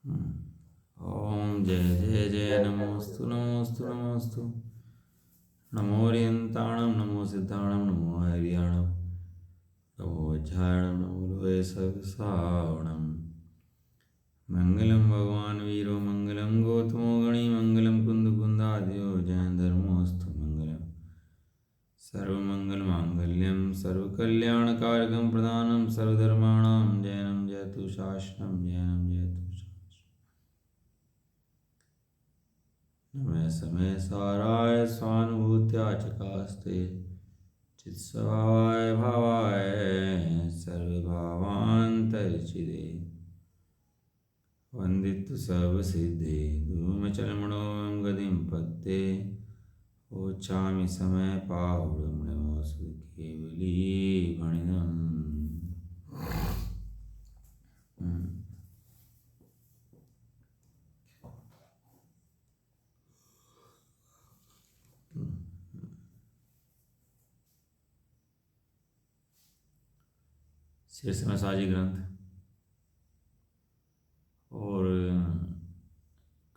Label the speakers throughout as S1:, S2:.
S1: ओम जय जय जय नमोस्तु नमोस्तु नमोस्तु। नमो ओरियंताणम नमो सिद्धाणम नमो हरियाणम नमो वज्रायणम नमो लोये सहस्रावणम। मंगलम भगवान वीरो मंगलम गौतमो गणी मंगलम कुंदकुंदादियो जैन धर्मोस्तु मंगलम। सर्वमंगल मांगल्यम सर्वकल्याणकारकं प्रदानं सर्वधर्माणां जैनं जयतु शासनं जैनं जयतु। नमः समय साराय स्वानुभूत्या चकास्ते चित्स्वभावाय भावाय सर्वभावान्तरचिदे वन्दितु सर्वसिद्धे धूमचलमणों गतिं पत्ते ओच्छामि समय पावुडं नमोऽस्तु केवली भणिनम्। शीर्षमसाजी ग्रंथ और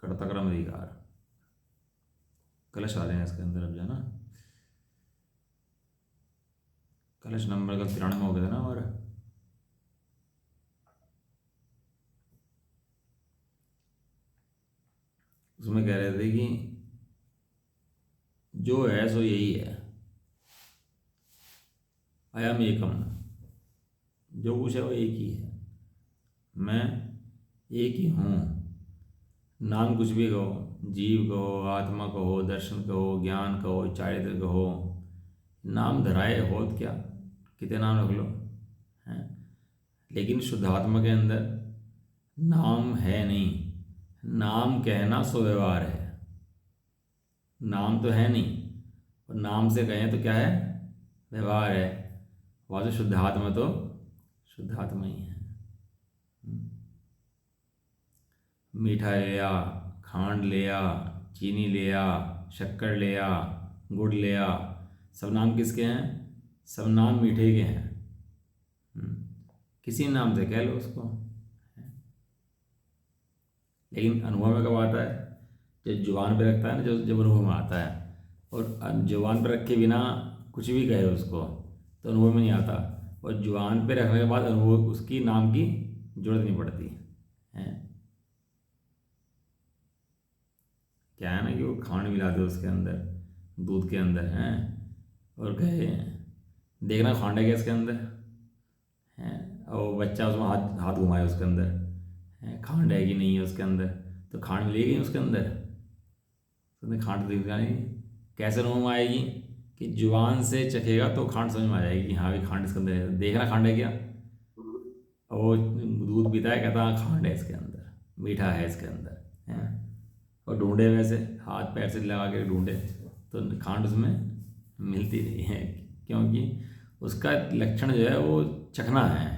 S1: कर्तक्रम अधिकार कलश आ रहे हैं इसके अंदर। अब जाना कलश नंबर का 93 हो गया था ना हमारा। उसमें कह रहे थे कि जो है सो यही है, अयम एकम, जो कुछ है वो एक ही है, मैं एक ही हूँ। नाम कुछ भी कहो, जीव कहो, आत्मा कहो, दर्शन कहो, ज्ञान कहो, चारित्र कहो, नाम धराए हो क्या, कितने नाम रख लो हैं, लेकिन शुद्धात्मा के अंदर नाम है नहीं। नाम कहना सो व्यवहार है, नाम तो है नहीं, और नाम से कहें तो क्या है, व्यवहार है। वहाँ तो शुद्धात्मा तो शुद्धात्मा ही है। मीठा लिया, खांड लिया, चीनी लिया, शक्कर लिया, गुड़ लिया, सब नाम किसके हैं, सब नाम मीठे के हैं। किसी नाम से कह लो उसको, लेकिन अनुभव में कब आता है, जब जुबान पे रखता है ना, जब अनुभव में आता है। और जुबान पे रख के बिना कुछ भी कहे उसको तो अनुभव में नहीं आता, और जुबान पे रखने के बाद अनुभव उसकी नाम की जरूरत नहीं पड़ती है। क्या है ना कि वो खांड मिला दे उसके अंदर, दूध के अंदर हैं, और कहे देखना खांड है क्या इसके अंदर है, और बच्चा उसमें हाथ हाथ घुमाए उसके अंदर है, खांड है कि नहीं है उसके अंदर, तो खांड मिलेगी उसके अंदर, तो खांड दिखा नहीं। कैसे अनुभव में आएगी कि जुबान से चखेगा तो खांड समझ में आ जाएगी कि हाँ भी खांड इसके अंदर है। देखना खांड है क्या, और वो दूध पीता है, कहता हाँ खांड है इसके अंदर, मीठा है इसके अंदर है, और ढूंढे वैसे हाथ पैर से लगा के ढूंढे तो खांड उसमें मिलती नहीं है, क्योंकि उसका लक्षण जो है वो चखना है,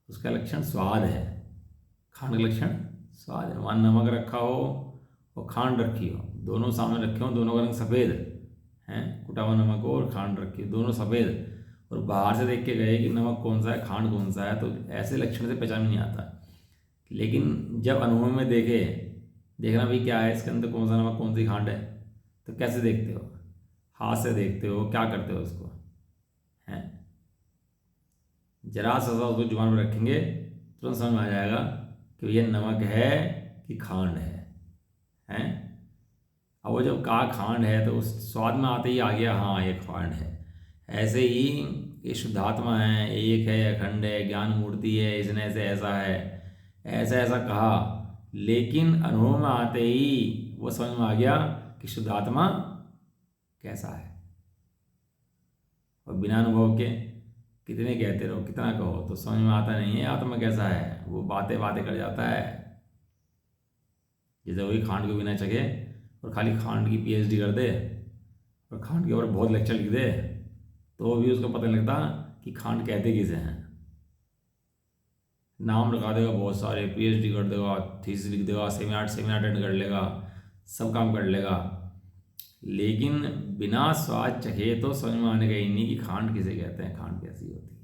S1: उसका लक्षण स्वाद है। खांड का लक्षण स्वाद है। वहाँ नमक रखा हो और खांड रखी हो, दोनों सामने रखे हो, दोनों का रंग सफ़ेद है, कुटा हुआ नमक हो और खांड रखी हो, दोनों सफ़ेद, और बाहर से देख के गए कि नमक कौन सा है खांड कौन सा है, तो ऐसे लक्षण से पहचान में नहीं आता। लेकिन जब अनुभव में देखे, देखना भाई क्या है इसके अंदर, कौन सा नमक कौन सी खांड है, तो कैसे देखते हो, हाथ से देखते हो, क्या करते हो उसको हैं, जरा सा उसको जुबान पर रखेंगे तुरंत समझ में आ जाएगा कि ये नमक है कि खांड है हैं। अब वो जब कहा खांड है तो उस स्वाद में आते ही आ गया हाँ ये खांड है। ऐसे ही ये शुद्धात्मा है, एक है, अखंड है, ज्ञान मूर्ति है, इसने ऐसे ऐसा है, ऐसा ऐसा कहा, लेकिन अनुभव में आते ही वो समझ में आ गया कि शुद्धात्मा कैसा है। और बिना अनुभव के कितने कहते रहो, कितना कहो, तो समझ में आता नहीं है आत्मा कैसा है, वो बातें बातें कर जाता है। जैसे वही खांड को बिना चखे और खाली खांड की पीएचडी कर दे और खांड के ऊपर बहुत लेक्चर लिख दे, तो भी उसको पता नहीं लगता कि खांड कहते किसे हैं। नाम लगा देगा बहुत सारे, पीएचडी कर देगा, थीसिस लिख देगा, सेमिनार अटेंड कर लेगा, सब काम कर लेगा, लेकिन बिना स्वाद चखे तो समझ में आने का ही नहीं कि खांड किसे कहते हैं, खांड कैसी होती है।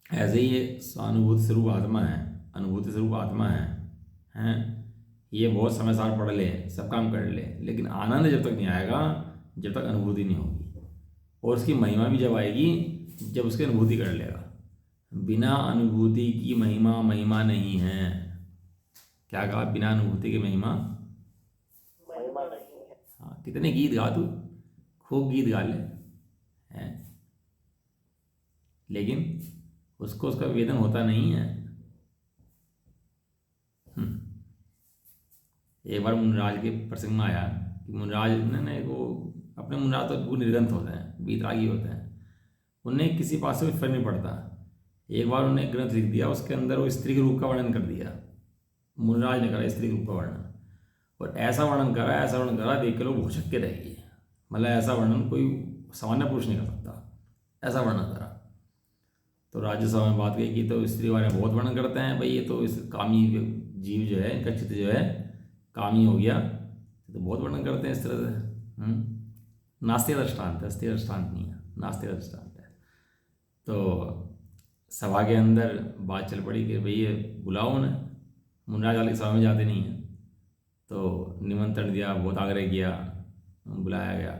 S1: ऐसे ही ये स्वानुभूति स्वरूप आत्मा है, अनुभूति स्वरूप आत्मा है, हैं। ये बहुत समय सार पढ़ ले, सब काम कर ले, लेकिन आनंद जब तक नहीं आएगा, जब तक अनुभूति नहीं होगी। और उसकी महिमा भी जब आएगी, जब उसकी अनुभूति कर लेगा। बिना अनुभूति की महिमा महिमा नहीं है। क्या कहा? बिना अनुभूति की महिमा
S2: महिमा नहीं है।
S1: हाँ, कितने गीत गा तू, खूब गीत गा ले, हैं, लेकिन उसको उसका वेदन होता नहीं है। एक बार मुनराज के प्रसंग में आया कि मुनराज ने वो अपने मुनराज तो बिल्कुल निर्गंत होते हैं, बीतरागी होते हैं, उन्हें किसी पास से कोई फर्क नहीं पड़ता। एक बार उन्होंने ग्रंथ लिख दिया, उसके अंदर वो स्त्री के रूप का वर्णन कर दिया। मुनराज ने करा स्त्री के रूप का वर्णन, और ऐसा वर्णन करा देख के लोग भौचक के रह गए। मतलब ऐसा वर्णन कोई सामान्य पुरुष नहीं कर सकता, ऐसा वर्णन करा। तो राज्यसभा में बात गई कि तो स्त्री वाले बहुत वर्णन करते हैं, भाई ये तो इस कामी जीव जो है, इनका चित्त जो है कामी हो गया, तो बहुत वर्णन करते हैं इस तरह से। नास्तिक दृष्टांत है, अस्थिर दृष्टांत नहीं है, नास्तिक दृष्टांत है। तो सभा के अंदर बात चल पड़ी कि भाई ये बुलाओ उन्हें। मुनराज वाले सभा में जाते नहीं हैं, तो निमंत्रण दिया, बहुत आग्रह किया, बुलाया गया,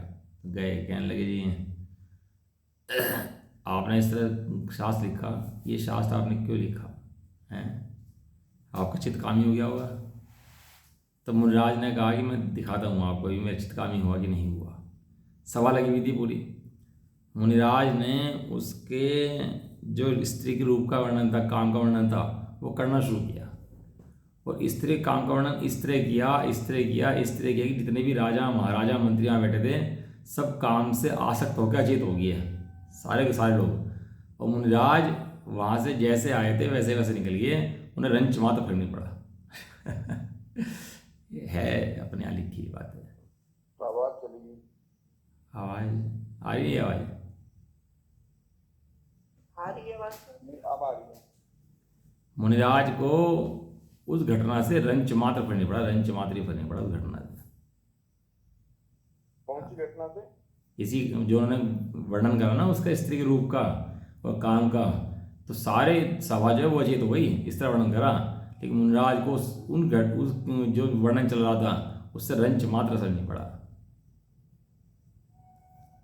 S1: गए। कहने लगे जी आपने इस तरह शास्त्र लिखा, ये शास्त्र आपने क्यों लिखा है? आपका चित्त कामी हो गया होगा। तो मुनराज ने कहा कि मैं दिखाता हूँ आपको भी मेरा चित्त कामी हुआ कि नहीं हुआ। सभा लगी हुई थी पूरी। मुनिराज ने उसके जो स्त्री के रूप का वर्णन था, काम का वर्णन था, वो करना शुरू किया। और स्त्री काम का वर्णन इस तरह किया कि जितने भी राजा महाराजा मंत्री यहाँ बैठे थे, सब काम से आसक्त होकर अचेत हो गए, सारे के सारे लोग। और मुनिराज वहाँ से जैसे आए थे वैसे वैसे निकल गए, उन्हें रंच मात्र फर्क नहीं पड़ा। ये है अपने यहाँ लिखी बात है।
S2: आवाज चली गई।
S1: आवाज़ आ रही है? आवाज़
S2: आ रही है आवाज? नहीं, अब आ रही है।
S1: मुनिराज को उस घटना से रंच मात्र फर्क नहीं पड़ा, रंच मात्र ही फर्क नहीं पड़ा उस घटना से।
S2: कौन सी घटना से?
S1: इसी जो उन्होंने वर्णन करा ना उसका, स्त्री के रूप का और काम का, तो सारे सभा जो है वो अचेत हो गई, इस तरह वर्णन करा। लेकिन मुनिराज को उस जो वर्णन चल रहा था उससे रंच मात्र असर नहीं पड़ा।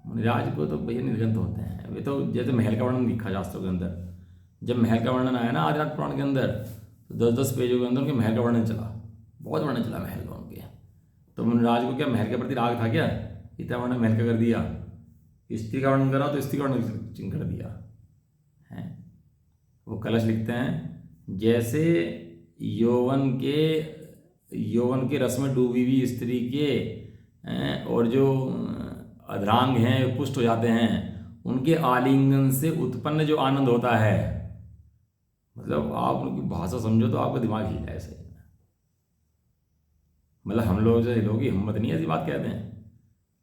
S1: मुनिराज को तो भैया निर्गंत होते हैं वे। तो जैसे महल का वर्णन लिखा शास्त्रों के अंदर, जब महल का वर्णन आया ना आदिनाथ पुराण के अंदर, तो 10-10 पेजों के अंदर उनके महल का वर्णन चला, बहुत वर्णन चला महल का उनके। तो मुनिराज को क्या महल के प्रति राग था क्या? इतना वर्णन महल का कर दिया। स्त्री का वर्णन करा तो स्त्री का वर्णन कर दिया है। वो कलश लिखते हैं, जैसे यौवन के रस में डूबी हुई स्त्री के और जो अधरांग हैं पुष्ट हो जाते हैं, उनके आलिंगन से उत्पन्न जो आनंद होता है, मतलब आप उनकी भाषा समझो तो आपका दिमाग हिल जाए सही। मतलब हम लोग जो लोगों की हिम्मत नहीं ऐसी बात कहते हैं,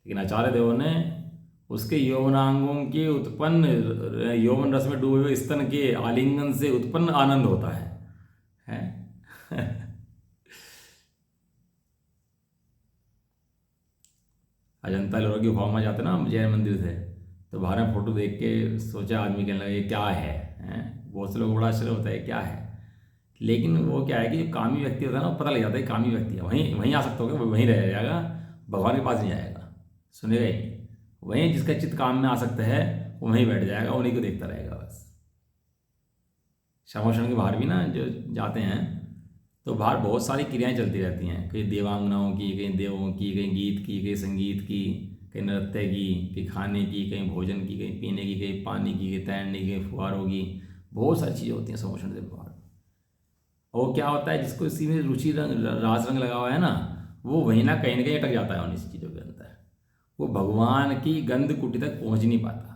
S1: लेकिन आचार्य देव ने उसके यौवनांगों के उत्पन्न यौवन रस में डूबे हुए स्तन के आलिंगन से उत्पन्न आनंद होता है? अजंता एलोरा की गुफा में जाते ना हम, जैन मंदिर थे, तो बाहर में फोटो देख के सोचा आदमी, कहने लगे ये क्या है, हैं? बहुत से लोग बड़ा आश्चर्य होता है क्या है। लेकिन वो क्या है कि जो कामी व्यक्ति होता है ना, वो पता लग जाता है कामी व्यक्ति है, वहीं वहीं आ सकता होगा, वहीं रह जाएगा, भगवान के पास नहीं जाएगा, सुनेगा ही नहीं। वहीं जिसका चित्त काम में आ सकता है वो वहीं बैठ जाएगा, उन्हीं को देखता रहेगा बस। श्यामाश्रम के बाहर भी ना जो जाते हैं, तो बाहर बहुत सारी क्रियाएं चलती रहती हैं, कहीं देवांगनाओं की, कहीं देवों की, कहीं गीत की, कहीं संगीत की, कहीं नृत्य की, कहीं खाने की, कहीं भोजन की, कहीं पीने की, कहीं पानी की, कहीं तैरने की, कहीं फुहारों की, बहुत सारी चीज़ें होती हैं श्यामाश्रम के बाहर। और क्या होता है, जिसको इसी में रुचि रास रंग लगा हुआ है ना, वो वहीं ना कहीं अटक जाता है उन इस चीज़ों के अंदर, वो भगवान की गंध कुटी तक पहुंच नहीं पाता।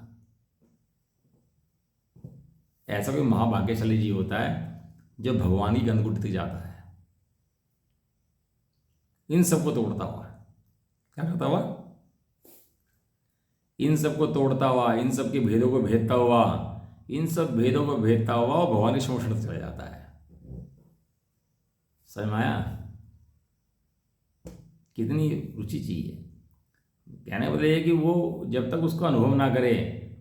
S1: ऐसा कोई महाभाग्यशाली जीव होता है जो भगवान की गंध कुटी तक जाता है, इन सबको तोड़ता हुआ। क्या करता हुआ? इन सबको तोड़ता हुआ, इन सब के भेदों को भेदता हुआ, इन सब भेदों को भेदता हुआ वो भगवान के शोषण से चला जाता है। समझ में आया? कितनी रुचि चाहिए। कहने बोले कि वो जब तक उसको अनुभव ना करे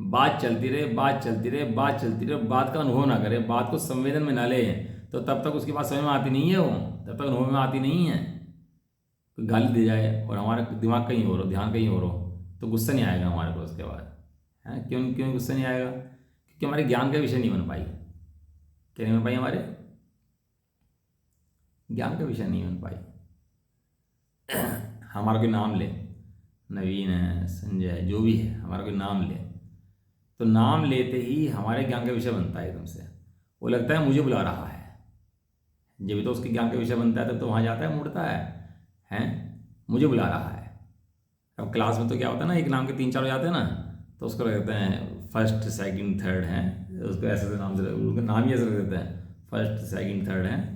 S1: बात चलती रहे, बात चलती रहे, बात चलती रहे, बात का अनुभव ना करे, बात को संवेदन में ना ले, तो तब तक उसकी बात समझ में आती नहीं है, वो तब तक अनुभव में आती नहीं है। कोई गाली दे जाए और हमारा दिमाग कहीं हो रहा, ध्यान कहीं हो रहा, तो गुस्सा नहीं आएगा हमारे को उसके बाद, है क्यों क्यों गुस्सा नहीं आएगा? क्योंकि हमारे ज्ञान का विषय नहीं बन पाई। क्या नहीं बन पाई? हमारे ज्ञान का विषय नहीं बन पाई। हमारा कोई नाम ले, नवीन है, संजय, जो भी है, हमारा कोई नाम ले, तो नाम लेते ही हमारे ज्ञान का विषय बनता है एकदम से। वो लगता है मुझे बुला रहा है, जब भी तो उसके ज्ञान का विषय बनता है तब तो वहाँ जाता है, मुड़ता है मुझे बुला रहा है। अब क्लास में तो क्या होता है ना, एक नाम के 3-4 हो जाते हैं ना, तो उसको रख देते हैं फर्स्ट सेकंड थर्ड हैं, उसको ऐसे ऐसे नाम से उनका नाम ही ऐसे रख देते हैं, फर्स्ट सेकंड थर्ड हैं।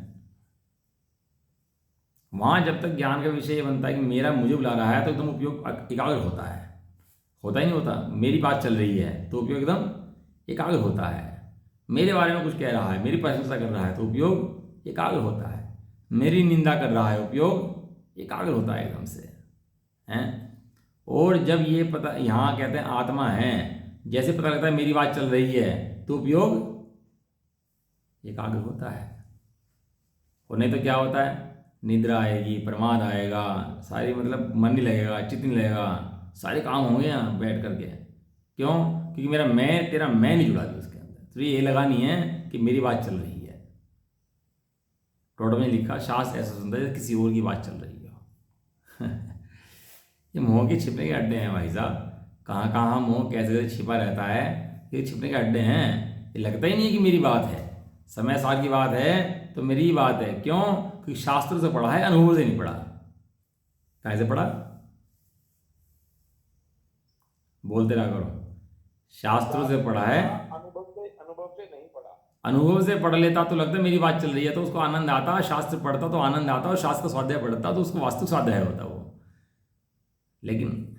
S1: वहाँ जब तक ज्ञान का विषय ये बनता है कि मेरा मुझे बुला रहा है, तो एकदम उपयोग एकाग्र होता है। होता ही नहीं होता? मेरी बात चल रही है तो उपयोग एकदम एकाग्र होता है। मेरे बारे में कुछ कह रहा है, मेरी प्रशंसा कर रहा है, तो उपयोग एकाग्र होता है। मेरी निंदा कर रहा है, उपयोग एकाग्र होता है एकदम से, हैं। और जब ये पता, यहाँ कहते हैं आत्मा है, जैसे पता लगता है मेरी बात चल रही है, तो उपयोग एकाग्र होता है। और नहीं तो क्या होता है, निद्रा आएगी, प्रमाद आएगा, सारी मतलब मन नहीं लगेगा, चित्त नहीं लगेगा, सारे काम होंगे यहाँ बैठ करके। क्यों? क्योंकि मेरा मैं, तेरा मैं नहीं जुड़ा था उसके अंदर। तो ये लगा नहीं है कि मेरी बात चल रही है। टोटो में लिखा, शास्त्र ऐसा सुनता है किसी और की बात चल रही हो। ये मोह के छिपने के अड्डे हैं भाई साहब। कहाँ कहाँ मोह कैसे कैसे छिपा रहता है, ये छिपने के अड्डे हैं। ये लगता ही नहीं है कि मेरी बात है, समय साल की बात है तो मेरी ही बात है। क्यों? क्योंकि शास्त्र से पढ़ा है, अनुभव से नहीं पढ़ा। कहाँ से पढ़ा? बोलते रहा करो। शास्त्रों से पढ़ा है,
S2: अनुभव से नहीं पढ़ा।
S1: अनुभव से पढ़ लेता तो लगता मेरी बात चल रही है, तो उसको आनंद आता। शास्त्र पढ़ता तो आनंद आता, और शास्त्र का स्वाध्याय पढ़ता तो उसको वास्तविक स्वाध्याय होता वो। लेकिन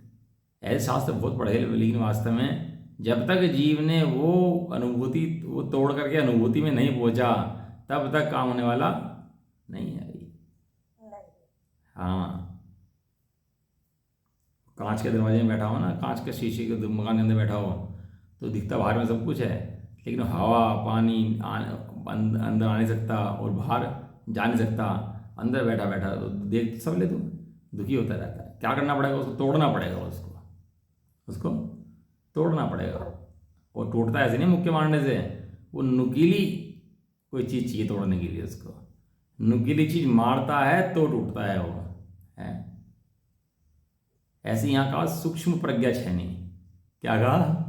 S1: ऐसे शास्त्र बहुत पढ़े, लेकिन वास्तव में जब तक जीव ने वो अनुभूति, वो तोड़ करके अनुभूति में नहीं पहुंचा, तब तक काम होने वाला नहीं है। हाँ, कांच के दरवाजे में बैठा हो ना, कांच के शीशे के मकान के अंदर बैठा हो, तो दिखता बाहर में सब कुछ है, लेकिन हवा पानी अंदर आ नहीं सकता और बाहर जा नहीं सकता। अंदर बैठा बैठा तो देख सब ले, तो दुखी होता रहता है। क्या करना पड़ेगा? उसको तोड़ना पड़ेगा, उसको तोड़ना पड़ेगा। और टूटता ऐसे नहीं मुक्के मारने से, वो नुकीली कोई चीज़ चाहिए तोड़ने के लिए। उसको नुकीली चीज़ मारता है तो टूटता है वो, है। ऐसे यहाँ कहा सूक्ष्म प्रज्ञा छैनी। क्या कहा?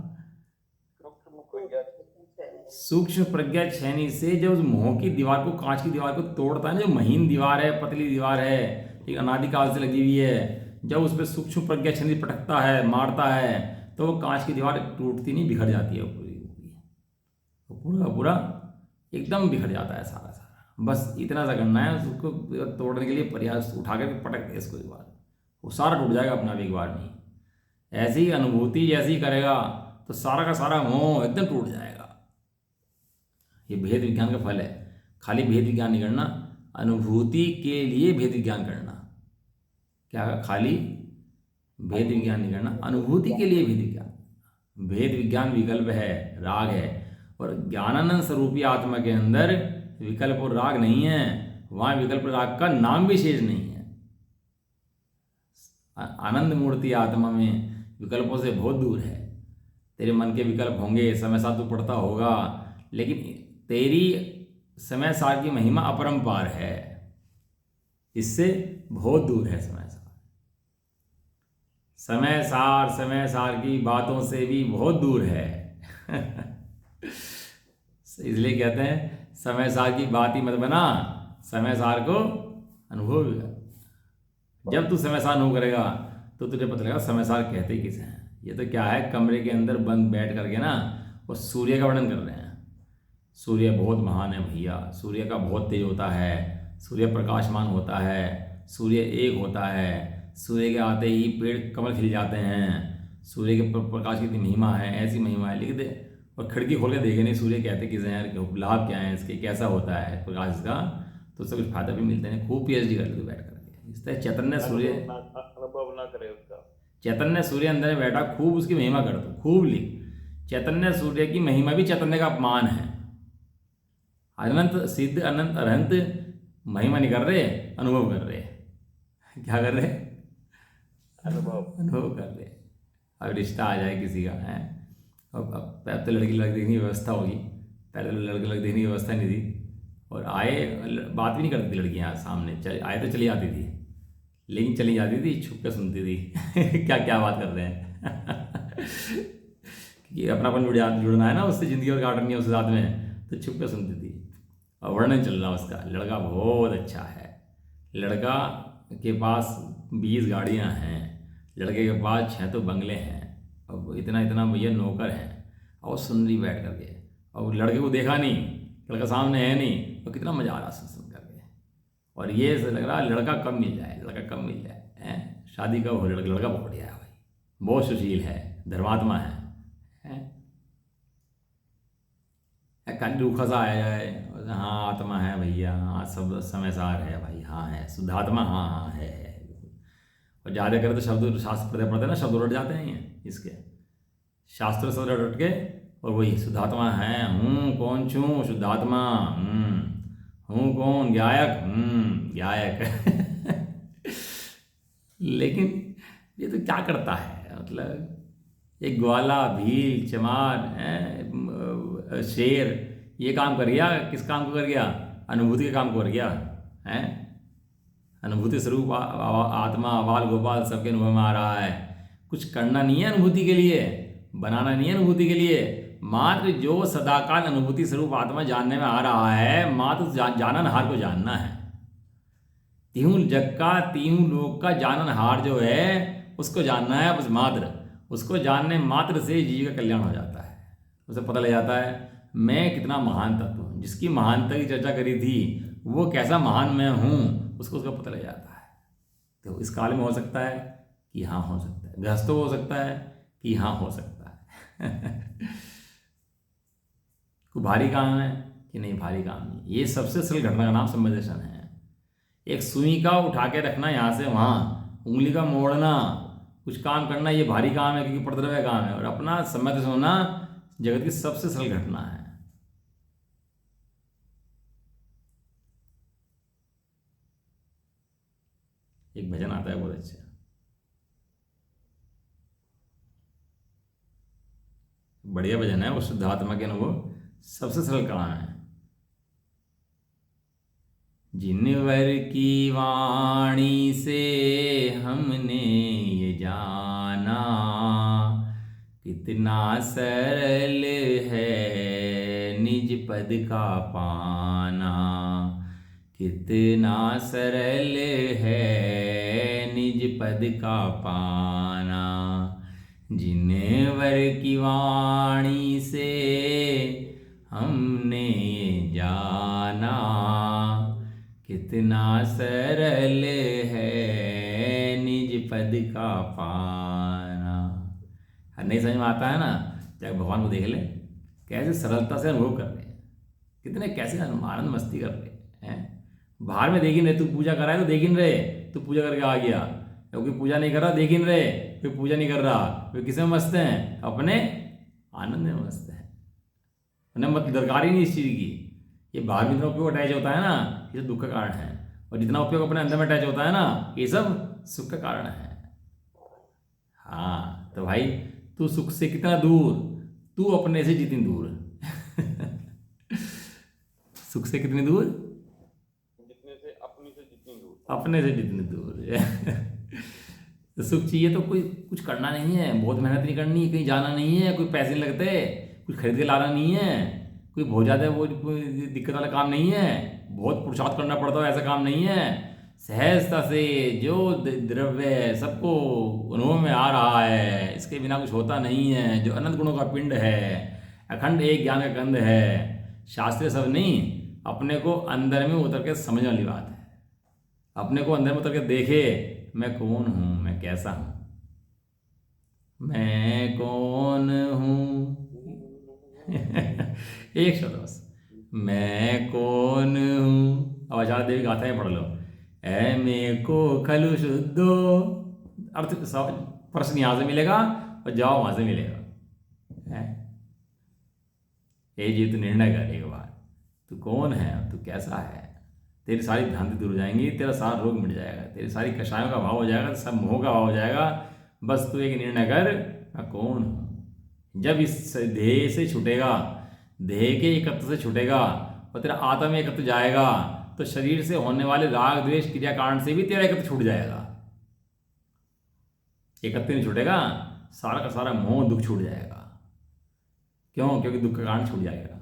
S1: सूक्ष्म प्रज्ञा छैनी से जब उस मोह की दीवार को, कांच की दीवार को तोड़ता है ना, जो महीन दीवार है, पतली दीवार है, एक अनादिकाल से लगी हुई है, जब उस पर सूक्ष्म प्रज्ञा छैनी पटकता है, मारता है, तो वो कांच की दीवार टूटती नहीं, बिखर जाती है पूरी पूरा पूरा एकदम बिखर जाता है सारा सारा। बस इतना सा करना है, उसको तोड़ने के लिए प्रयास, उठा कर पटक दे इसको एक बार, वो सारा टूट जाएगा अपना भी एक बार नहीं। ऐसी अनुभूति जैसी करेगा तो सारा का सारा मोह एकदम टूट जाएगा। ये भेद विज्ञान का फल है। खाली भेद विज्ञान नहीं करना, अनुभूति के लिए भेद विज्ञान करना। क्या? खाली भेद विज्ञान नहीं करना, अनुभूति के लिए भेद विज्ञान। भेद विज्ञान विकल्प है, राग है, और ज्ञानानंद स्वरूपी आत्मा के अंदर विकल्प और राग नहीं है। वहाँ विकल्प राग का नाम भी शेष नहीं है। आनंद मूर्ति आत्मा में विकल्पों से बहुत दूर है। तेरे मन के विकल्प होंगे, समय साथ तू पढ़ता होगा, लेकिन तेरी समय सार की महिमा अपरंपार है, इससे बहुत दूर है समय सार। समय सार की बातों से भी बहुत दूर है। इसलिए कहते हैं समय सार की बात ही मत बना, समय सार को अनुभव भी कर। जब तू समय सार अनुभव करेगा तो तुझे पता लगेगा समय सार कहते ही किसे हैं। ये तो क्या है, कमरे के अंदर बंद बैठ करके ना, और सूर्य का वर्णन कर रहे हैं। सूर्य बहुत महान है भैया, सूर्य का बहुत तेज होता है, सूर्य प्रकाशमान होता है, सूर्य एक होता है, सूर्य के आते ही पेड़ कमल खिल जाते हैं, सूर्य के प्रकाश की इतनी महिमा है, ऐसी महिमा है, लिख दे। और खिड़की खोल के देखे नहीं, सूर्य कहते किसे हैं, लाभ क्या है इसके, कैसा होता है प्रकाश का, तो उससे कुछ फायदा भी मिलते हैं। खूब PhD कर ले बैठ करके। इस तरह चैतन्य सूर्य,
S2: अनुभव ना करे उसका,
S1: चैतन्य सूर्य अंदर बैठा, खूब उसकी महिमा कर दो, खूब लिख। चैतन्य सूर्य की महिमा भी चैतन्य का अपमान है। अनंत सिद्ध अनंत अनंत महिमा नहीं कर रहे, अनुभव कर रहे। क्या कर रहे?
S2: अनुभव।
S1: अनुभव कर रहे। अब रिश्ता आ जाए किसी का है, अब पहले तो लड़की लड़की देखने की व्यवस्था होगी, पहले तो लड़के लड़के देखने की व्यवस्था नहीं थी, और आए बात भी नहीं करती थी लड़कियाँ सामने, आए तो चली जाती थी, लेकिन चली जाती थी छुप के सुनती थी क्या क्या बात कर रहे हैं कि अपनापन जुड़ना है ना उससे, जिंदगी और काटनी है उसके साथ में, तो छुप के सुनती थी। और वर्णन चल रहा उसका, लड़का बहुत अच्छा है, लड़का के पास 20 गाड़ियाँ हैं, लड़के के पास 6 तो बंगले हैं, और इतना इतना भैया नौकर हैं, और सुन रही बैठ करके, और लड़के को देखा नहीं, लड़का सामने है नहीं, तो कितना मजा आ रहा सुन करके। और ये ऐसा लग रहा लड़का कब मिल जाए, लड़का कब मिल जाए, हैं शादी कब हो, लड़का बहुत बढ़िया है भाई, बहुत सुशील है, धर्मात्मा है, कल रूखा सा आया जाए, हाँ आत्मा है भैया, हाँ सब समय सार है भाई, हाँ है शुद्धात्मा, हाँ हाँ है। और ज़्यादा करे तो शब्द शास्त्र पढ़ते ना, शब्द उलट जाते हैं ये इसके, शास्त्र शब्द उलट के, और वही शुद्धात्मा है, हूँ कौन छूँ शुद्धात्मा, हूँ कौन गायक, गायक लेकिन ये तो क्या करता है, मतलब एक ग्वाला, भील, चमार, शेर ये काम कर गया, किस काम को कर गया, अनुभूति के काम को कर गया है। अनुभूति स्वरूप आत्मा बाल गोपाल सबके अनुभव में आ रहा है, कुछ करना नहीं है अनुभूति के लिए, बनाना नहीं है अनुभूति के लिए, मात्र जो सदाकाल अनुभूति स्वरूप आत्मा जानने में आ रहा है, मात्र जाननहार को जानना है। तीहूं जग का तीहूं लोक का जाननहार जो है उसको जानना है, बस मात्र उसको जानने मात्र से जीव का कल्याण हो जाता है। उसे पता लग जाता है मैं कितना महान तत्व हूँ, जिसकी महानता की चर्चा करी थी वो कैसा महान मैं हूँ, उसको उसका पता लग जाता है। तो इस काल में हो सकता है कि हाँ हो सकता है, गृहस्थों हो सकता है कि हाँ हो सकता है कोई भारी काम है कि नहीं, भारी काम नहीं। ये सबसे सरल घटना का नाम संवेदन है। एक सुई का उठा के रखना यहाँ से वहाँ, उंगली का मोड़ना, कुछ काम करना, ये भारी काम है क्योंकि पड़द्रव्य काम है, और अपना संवेदन होना जगत की सबसे सरल घटना है। एक भजन आता है बहुत अच्छा, बढ़िया भजन है, वो शुद्धात्मा के अनुभव सबसे सरल काम है। जिनवर की वाणी से हमने ये जाना, कितना सरल है निज पद का पाना, कितना सरल है निज पद का पाना। जिनवर की वाणी से हमने ये जाना, कितना सरल है निज पद का पाना। नहीं समझ में आता है ना, चाहे भगवान को देख ले कैसे सरलता से अनुभव कर रहे हैं, कितने कैसे आनंद मस्ती कर रहे हैं। बाहर में देख ही रहे, तू पूजा कर रहा है तो देख ही रहे, तू पूजा करके आ गया, क्योंकि पूजा नहीं कर रहा देख ही रहे, फिर पूजा नहीं कर रहा, वे किसमें मस्त हैं, अपने आनंद में मस्त है, उन्हें मतलब दरकार ही नहीं इस चीज़ की। ये बाहर में जितना उपयोग अटैच होता है ना, ये सब दुख का कारण है, और जितना उपयोग अपने अंदर में अटैच होता है ना, ये सब सुख का कारण है। हाँ तो भाई तू सुख से कितना दूर, तू अपने से जितनी दूर सुख से कितनी दूर,
S2: जितने से अपनी से जितनी दूर,
S1: अपने से जितनी दूर तो सुख चाहिए तो कोई कुछ करना नहीं है, बहुत मेहनत नहीं करनी, कहीं जाना नहीं है, कोई पैसे नहीं लगते, कुछ खरीद के लाना नहीं है, कोई बहुत ज़्यादा वो कोई दिक्कत वाला काम नहीं है, बहुत पुरुषार्थ करना पड़ता है ऐसा काम नहीं है। सहजता से जो द्रव्य सबको अनुभव में आ रहा है, इसके बिना कुछ होता नहीं है, जो अनंत गुणों का पिंड है, अखंड एक ज्ञान का कंद है, शास्त्रीय सब नहीं, अपने को अंदर में उतर के समझने वाली बात है। अपने को अंदर में उतर के देखे मैं कौन हूँ, मैं कैसा हूँ, मैं कौन हूँ एक शब्द बस, मैं कौन हूँ। अब आचार्य देवी गाथा है, पढ़ लो। ऐ में को खलु शुद्धो, अर्थ प्रश्न यहाँ से मिलेगा और जवाब वहाँ से मिलेगा, है हे जी, तू निर्णय कर एक बार, तू कौन है, तू कैसा है। तेरी सारी भ्रांति दूर हो जाएंगी, तेरा सारा रोग मिट जाएगा, तेरी सारी कषायों का भाव हो जाएगा, सब मोह का भाव हो जाएगा। बस तू एक निर्णय कर, मैं कौन हूँ। जब इस देह से छूटेगा, देह के एकत्व से छूटेगा और तेरा आत्मा में एकत्व जाएगा, तो शरीर से होने वाले राग द्वेष क्रिया कारण से भी तेरा एकत्व छूट जाएगा। एकत्व नहीं छूटेगा, सारा का सारा मोह दुख छूट जाएगा। क्यों? क्योंकि दुख का कारण छूट जाएगा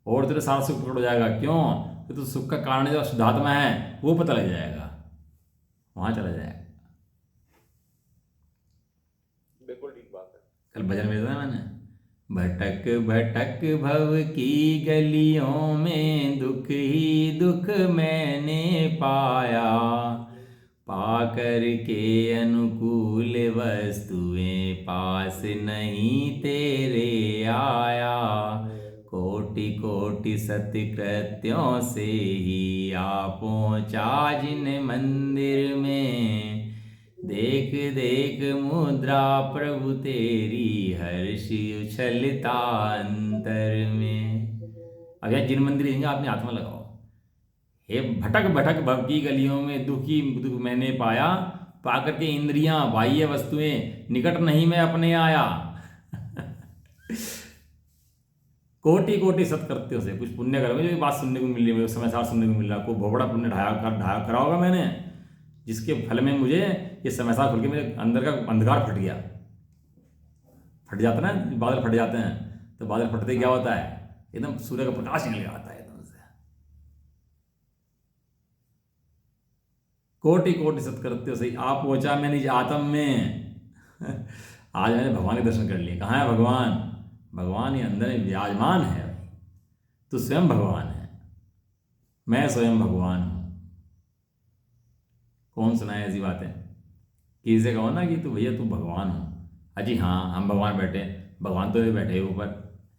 S1: और तेरा सारा सुख प्रकट हो जाएगा। क्यों? तो सुख का कारण जो शुद्धात्मा है वो पता लग जाएगा, वहां चला जाएगा।
S2: बिल्कुल ठीक बात है।
S1: कल भजन में था मैंने, भटक भटक भव की गलियों में दुख ही दुख मैंने पाया, पाकर के अनुकूल वस्तुएं पास नहीं तेरे आया। कोटि कोटि सत्कृत्यों से ही आ पहुँचा जिन मंदिर में, देख देख मुद्रा प्रभु तेरी हर्ष उछलता अंतर में। अब यार जिन मंदिर जाएंगे आपने हाथ में लगाओ, हे भटक भटक भव की गलियों में दुखी दुख मैंने पाया, पाकर के इंद्रियां बाह्य वस्तुएं निकट नहीं मैं अपने आया। कोटि कोटि सत्कृत्यों से, कुछ पुण्य करोगे, जो बात सुनने को मिल रही है, मुझे समाचार सुनने को मिल रहा है, को बहुत बड़ा पुण्य ढाया करा होगा मैंने, जिसके फल में मुझे ये समाचार खुल के मेरे अंदर का अंधकार फट गया। फट जाता ना, बादल फट जाते हैं, तो बादल फटते क्या होता है, एकदम सूर्य का प्रकाश निकल आता है एकदम से। कोटि कोटि सत्कृत्यों से आप पहुंचा मैं निज आत्म में। आज मैंने भगवान के दर्शन कर लिए। कहाँ है भगवान? भगवान ये अंदर में विराजमान है। तू स्वयं भगवान है, मैं स्वयं भगवान हूं। कौन सुनाए ऐसी बातें? किसी से कहो ना कि तू भैया तू भगवान हो, अजी हाँ हम भगवान बैठे, भगवान तो नहीं बैठे ऊपर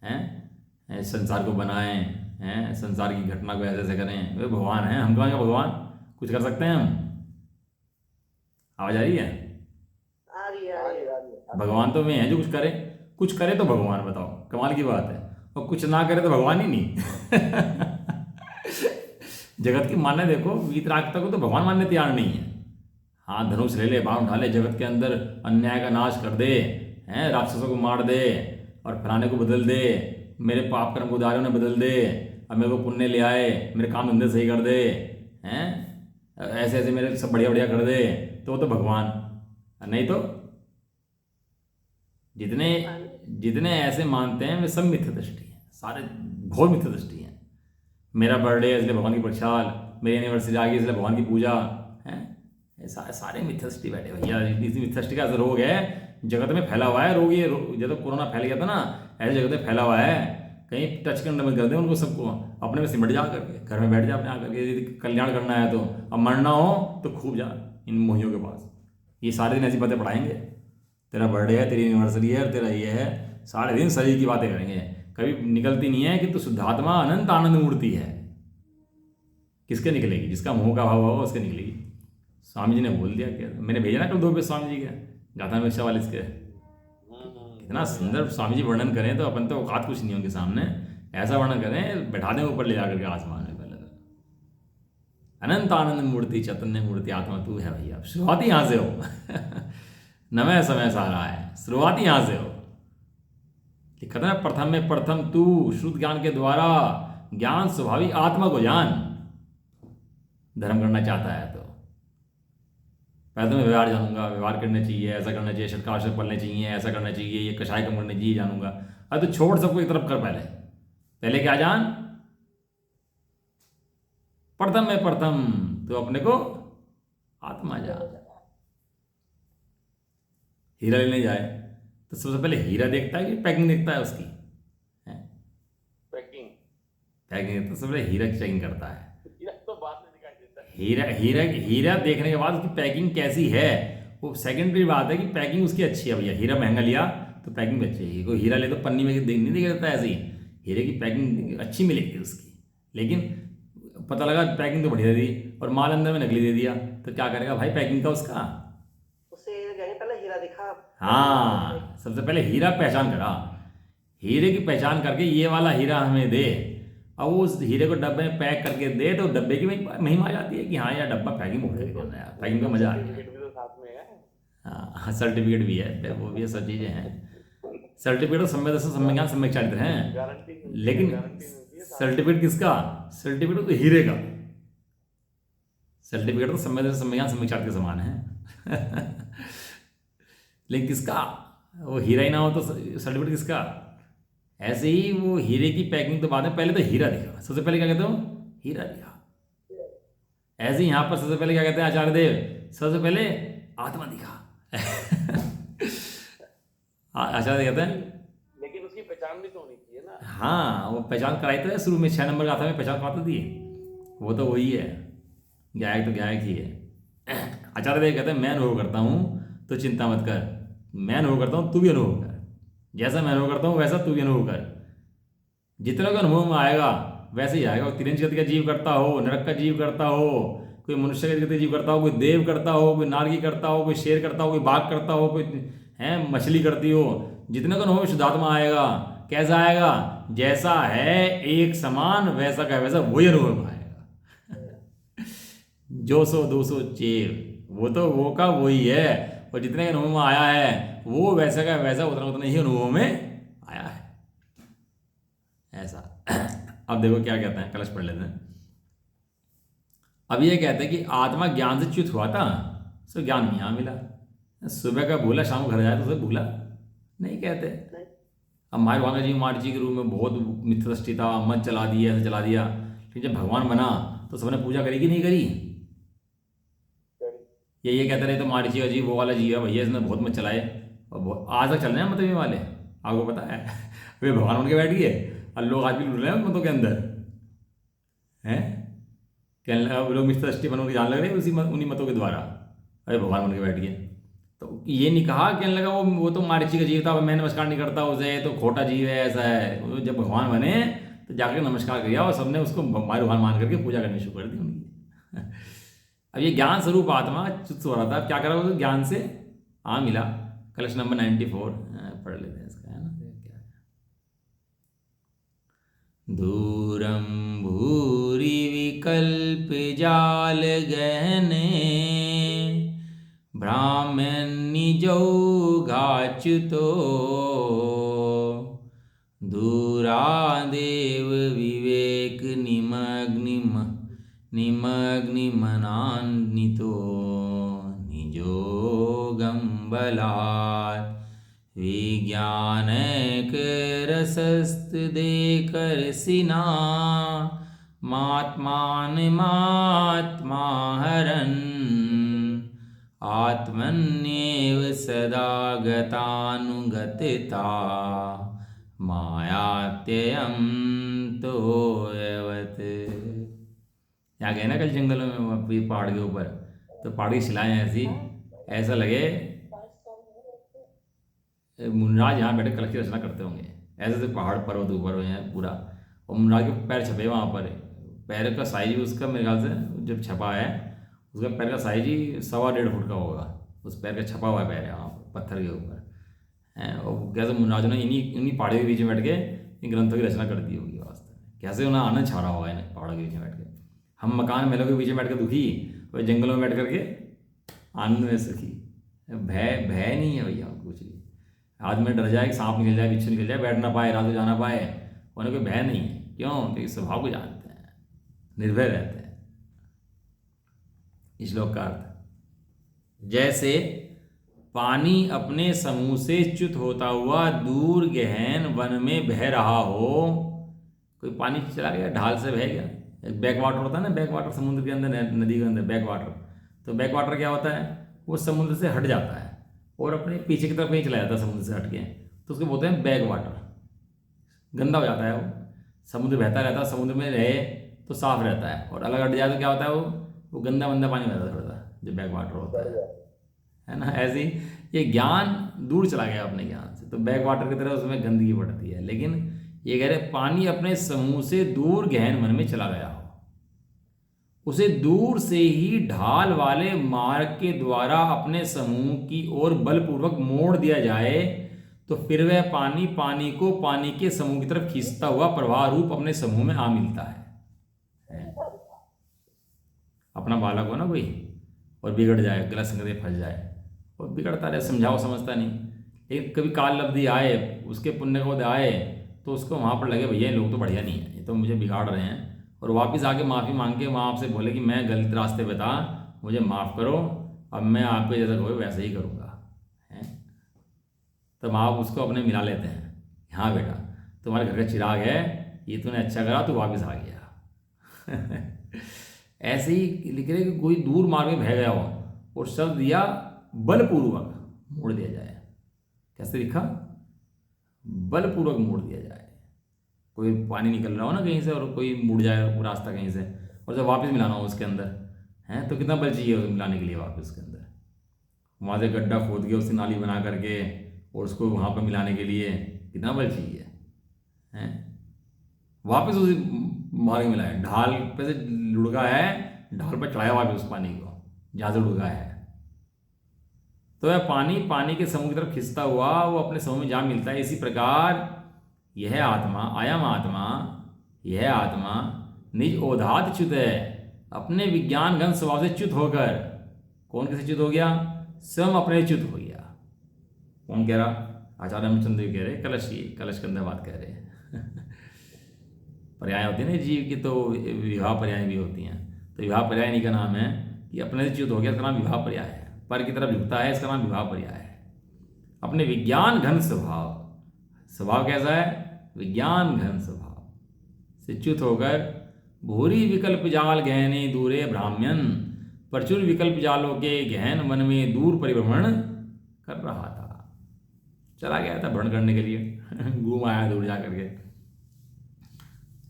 S1: हैं, संसार को बनाएं हैं, संसार की घटना को ऐसे ऐसे करें, वे भगवान हैं, हम कहेंगे भगवान कुछ कर सकते हैं हम? आवाज आ रही है?
S3: आ रही है।
S1: भगवान तो वे हैं जो कुछ करे तो भगवान, बताओ कमाल की बात है। और कुछ ना करे तो भगवान ही नहीं। जगत की मान्य देखो, वीतरागता को तो भगवान मानने तैयार नहीं है। हाँ धनुष ले ले, बाण उठा ले, जगत के अंदर अन्याय का नाश कर दे, हैं राक्षसों को मार दे और फलाने को बदल दे, मेरे पाप कर्म को उदाहरण में बदल दे, अब मेरे को पुण्य ले आए, मेरे काम धंधे सही कर दे, हैं ऐसे ऐसे मेरे सब बढ़िया बढ़िया कर दे, तो वो तो भगवान। नहीं तो जितने ऐसे मानते हैं वे सब मिथ्या दृष्टि है, सारे घोर मिथ्या दृष्टि है। मेरा बर्थडे है इसलिए भगवान की प्रक्षाल, मेरी एनिवर्सरी आ गई इसलिए भगवान की पूजा है, सारे मिथ्या दृष्टि बैठे भैया। इस मिथ्या दृष्टि का रोग है, जगत में फैला हुआ है रोग। ये जब कोरोना फैल गया था ना, ऐसे जगत में फैला हुआ है, कहीं टच करने में कर दे उनको सबको, अपने में सिमट जा करके घर में बैठ जा अपने आकर के। यदि कल्याण करना है तो, अब मरना हो तो खूब जा इन मोहियों के पास। ये सारे दिन ऐसी बातें पढ़ाएंगे, तेरा बर्थडे है, तेरी एनिवर्सरी है और तेरा ये है, सारे दिन शरीर की बातें करेंगे। कभी निकलती नहीं है कि तू शुद्धात्मा अनंत आनंद मूर्ति है। किसके निकलेगी? जिसका मुंह का भाव होगा उसके निकलेगी। स्वामी जी ने बोल दिया, क्या मैंने भेजा ना कल 2 पेज स्वामी जी के गाथा में 44 के, कितना सुंदर स्वामी जी वर्णन करें, तो अपन तो औकात कुछ नहीं उनके सामने। ऐसा वर्णन करें, बैठा दें ऊपर ले जाकर के आसमान में। पहले तो अनंत आनंद मूर्ति, चैतन्य मूर्ति, आत्मा तू है भैया। शुरुआत ही यहाँ से हो। नवे समय सारा है, शुरुआत ही यहाँ से हो। लिखा था ना, प्रथम में प्रथम तू शुद्ध ज्ञान के द्वारा ज्ञान स्वभावी आत्मा को जान। धर्म करना चाहता है तो पहले तो मैं व्यवहार जानूंगा, व्यवहार करना चाहिए, ऐसा करना चाहिए, षटकार पढ़ने चाहिए, ऐसा करना चाहिए, ये कषाय कम करने चाहिए, जानूंगा। अरे तो छोड़ सबको एक तरफ कर, पहले क्या जान? प्रथम में प्रथम तो अपने को आत्मा जान। हीरा लेने जाए तो सबसे पहले हीरा देखता है कि पैकिंग देखता है उसकी? पैकिंग तो सबसे पहले हीरा की चेकिंग करता है।
S2: तो बाद में दिखाई देता है।
S1: हीरा देखने के बाद उसकी पैकिंग कैसी है वो सेकेंडरी बात है, कि पैकिंग उसकी अच्छी है भैया। हीरा महंगा लिया तो पैकिंग अच्छी है। कोई हीरा ले तो पन्नी में नहीं दिख देता ऐसे ही, हीरे की पैकिंग अच्छी मिलेगी उसकी। लेकिन पता लगा पैकिंग तो बढ़िया दी और माल अंदर में नकली दे दिया, तो क्या करेगा भाई? पैकिंग का उसका
S3: उसे पहले हीरा दिखा।
S1: हाँ, सबसे पहले हीरा पहचान करा। हीरे की पहचान करके ये वाला हीरा हमें दे, अब वो उस हीरे को डब्बे में पैक करके दे, तो डब्बे की महिमा आ जाती है कि हाँ यार डब्बा पैकिंग बहुत करके देना यार, पैकिंग का मजा आ गया।
S2: सर्टिफिकेट भी तो साथ में है।
S1: हाँ सर्टिफिकेट भी है, वो भी सब चीज़ें हैं। सर्टिफिकेट तो सम्यक दर्शन सम्यक ज्ञान सम्यक चारित्र हैं,
S2: गारंटी
S1: लेकिन सर्टिफिकेट किसका? सर्टिफिकेट तो हीरे का। सर्टिफिकेट तो सम्यक दर्शन सम्यक ज्ञान सम्यक चारित्र के समान है लेकिन किसका? वो हीरा ही ना हो तो सर्टिफिकेट किसका? ऐसे ही वो हीरे की पैकिंग तो बाद में, पहले तो हीरा दिखा, सबसे पहले क्या कहते हो? हीरा दिखा। ऐसे ही यहाँ पर सबसे पहले क्या कहते हैं आचार्य देव? सबसे पहले आत्मा दिखा आचार्य कहते हैं,
S2: लेकिन उसकी पहचान भी तो होनी चाहिए ना।
S1: हाँ वो पहचान कराई तो है शुरू में 6 नंबर का था में पहचान कराते दिए, वो तो वही है, गायक तो गायक ही है। आचार्य देव कहते हैं मैं अनुभव करता हूँ तो चिंता मत कर, मैं अनुभव करता हूँ तू भी अनुभव कर, जैसा मैं अनुभव करता हूँ वैसा तू भी अनुभव कर, जितना का अनुभव में आएगा वैसे ही आएगा। तिरंज गति का जीव करता हो, नरक का जीव करता हो, कोई मनुष्य गति का जीव करता हो, कोई देव करता हो, कोई नारगी करता हो, कोई शेर करता हो, कोई बाघ करता हो, कोई है मछली करती हो, जितने का अनुभव शुद्धात्मा आएगा कैसा आएगा? जैसा है एक समान, वैसा का वैसा वही अनुभव में आएगा जो सो 200 चेर, वो तो वो का वही है, और जितने का अनुभव में आया है वो वैसा का वैसा उतना उतना ही अनुभव में आया है, ऐसा। अब देखो क्या कहते हैं, कलश पढ़ लेते हैं। अब ये कहते हैं कि आत्मा ज्ञान से च्युत हुआ था, सो ज्ञान नहीं यहाँ मिला। सुबह का भूला शाम को घर जाए तो उसे भूला नहीं कहते। अब माय भगवान जी मार जी के रूप में बहुत मित्रदृष्टि था, मन चला दिया, ऐसे चला दिया, लेकिन जब भगवान बना तो सबने पूजा करी कि नहीं करी? ये कहते रहे तो मार जी जी वो वाला जी है भैया, इसने बहुत मत चलाए, और आज तक चल रहे हैं मतलब ये वाले, आपको पता है वे भगवान उनके बैठ गए और लोग आज भी लुट रहे हैं मतों के अंदर हैं, कहने लगा लोग मित्रदृष्टि बनों के जान लग रहे हैं उसी उन्हीं मतों के द्वारा, अरे भगवान उनके बैठ गए। तो ये नहीं कहा, कहने लगा वो तो मारिची का जीव था, मैं नमस्कार नहीं करता उसे, तो खोटा जीव है, ऐसा है। जब भगवान बने तो जाकर नमस्कार किया और सबने उसको मारे भगवान मान करके पूजा करनी शुरू कर दी उनकी। अब ये ज्ञान स्वरूप आत्मा च्युत हो रहा था, क्या करा वो ज्ञान से मिला। कलश नंबर 94 पढ़ लेते हैं इसका, है ना क्या है? दूरम भूरि विकल्प जाल गहने, ब्राह्मण्यजौ घाच्युतो, दूरादेव विवेक निमग्निमनान्वितो, निजोगं बलात् विज्ञानैकरसस्तदेकर्षिणा, मात्मानमात्मा हरन्, आत्मन्येव सदा गतानुगतिता, मायात्ययं तोयवत्। यहाँ गए ना कल जंगलों में पहाड़ के ऊपर, तो पहाड़ की शिलाएँ ऐसी, ऐसा लगे मुनराज यहाँ बैठे कलश की रचना करते होंगे, ऐसे तो पहाड़ पर्वत ऊपर हुए हैं पूरा, और मुनराज के पैर छपे वहाँ पर, पैर का साइज भी उसका मेरे ख्याल से जब छपा है उसका पैर का साइज ही 1.25 फुट का होगा, उस पैर का छपा हुआ पैर है वहाँ पत्थर के ऊपर हैं। और कैसे मुनराज ने इन्हीं पहाड़ों के बीच में बैठ के इन ग्रंथों की रचना कर दी होगी वास्तव में, कैसे उन्हें आनंद छा रहा होगा इन्हें पहाड़ों के बीच में बैठ के। हम मकान महलों के बीच में बैठ कर दुखी, वह जंगलों में बैठ करके आनंद में सुखी। भय नहीं है भैया कुछ भी, आदमी डर जाए कि सांप निकल जाए, बिच्छू निकल जाए, बैठ ना पाए, रात को जाना पाए, उन्हें कोई भय नहीं है। क्यों? क्योंकि स्वभाव को जानते हैं, निर्भय रहते हैं। श्लोक का अर्थ, जैसे पानी अपने समूह से च्युत होता हुआ दूर गहन वन में बह रहा हो, कोई पानी चला गया ढाल से बह गया, एक बैक वाटर होता है ना, बैक वाटर समुद्र के अंदर, नदी के अंदर बैक वाटर, तो बैक वाटर क्या होता है, वो समुद्र से हट जाता है और अपने पीछे की तरफ कहीं चला जाता है समुद्र से हट के, तो उसको बोलते हैं बैक वाटर। गंदा हो जाता है वो, समुद्र बहता रहता है, समुद्र में रहे तो साफ रहता है, और अलग हट जाए तो क्या होता है, वो गंदा पानी बहता रहता है, जो बैक वाटर होता है ना। ऐसे ही ये ज्ञान दूर चला गया अपने ज्ञान से, तो बैक वाटर की तरह उसमें गंदगी बढ़ती है। लेकिन ये कह रहे पानी अपने समूह से दूर गहन वन में चला गया हो, उसे दूर से ही ढाल वाले मार्ग के द्वारा अपने समूह की ओर बलपूर्वक मोड़ दिया जाए तो फिर वह पानी पानी को पानी के समूह की तरफ खींचता हुआ प्रवाह रूप अपने समूह में आ मिलता है। अपना बालक हो ना कोई और बिगड़ जाए, गलत संगति में फंस जाए और बिगड़ता रहे, समझाओ समझता नहीं, एक कभी काल लब्धि आए, उसके पुण्य को आए तो उसको वहाँ पर लगे भैया ये लोग तो बढ़िया नहीं है, ये तो मुझे बिगाड़ रहे हैं, और वापस आके माफ़ी मांग के वहाँ आपसे बोले कि मैं गलत रास्ते पे था, मुझे माफ़ करो, अब मैं आपके जैसा कहोगे वैसे ही करूँगा, है। तब आप उसको अपने मिला लेते हैं, हाँ बेटा तुम्हारे घर का चिराग है, ये तूने अच्छा करा, तू वापस आ गया। ऐसे ही लिख रहे कि कोई दूर मार्ग में बह गया हो और शब्द दिया बलपूर्वक मोड़ दिया जाए। कैसे लिखा? बलपूर्वक मोड़ दिया जाए। कोई पानी निकल रहा हो ना कहीं से और कोई मुड़ जाए वो रास्ता कहीं से, और जब वापस मिलाना हो उसके अंदर, हैं, तो कितना बल चाहिए उसको मिलाने के लिए वापस उसके अंदर? वहाँ से गड्ढा खोद के उससे नाली बना करके और उसको वहाँ पर मिलाने के लिए कितना बल चाहिए, हैं? वापस उसी मार्ग में मिलाए, ढाल पे से लुढ़का है, ढाल पर चढ़ाया वापस उस पानी को जहाँ से लुढ़का है, तो वह पानी पानी के समूह की तरफ खिंचता हुआ वो अपने समूह में जा मिलता है। इसी प्रकार यह आत्मा, अयम आत्मा, यह आत्मा निज ओधात च्युत है, अपने विज्ञान घन स्वभाव से च्युत होकर, कौन कैसे च्युत हो गया? स्वयं अपने च्युत हो गया। कौन कह रहा? आचार्य रामचंद्र कह रहे, कलश के अंदर बात कह रहे हैं। पर्याय होती है ना जीव की, तो विवाह पर्याय भी होती हैं। तो विवाह पर्याय का नाम है कि अपने से च्युत हो गया, इसका नाम विवाह पर्याय है। पर की तरफ झुकता है, इसका नाम विवाह पर्याय है। अपने विज्ञान घन स्वभाव, स्वभाव कैसा है? विज्ञान घन स्वभाव से च्युत होकर भूरी विकल्प जाल गहने दूरे भ्राम्यन, प्रचुर विकल्प जालों के गहन मन में दूर परिभ्रमण कर रहा था। चला गया था भ्रमण करने के लिए। घूम आया दूर जा करके,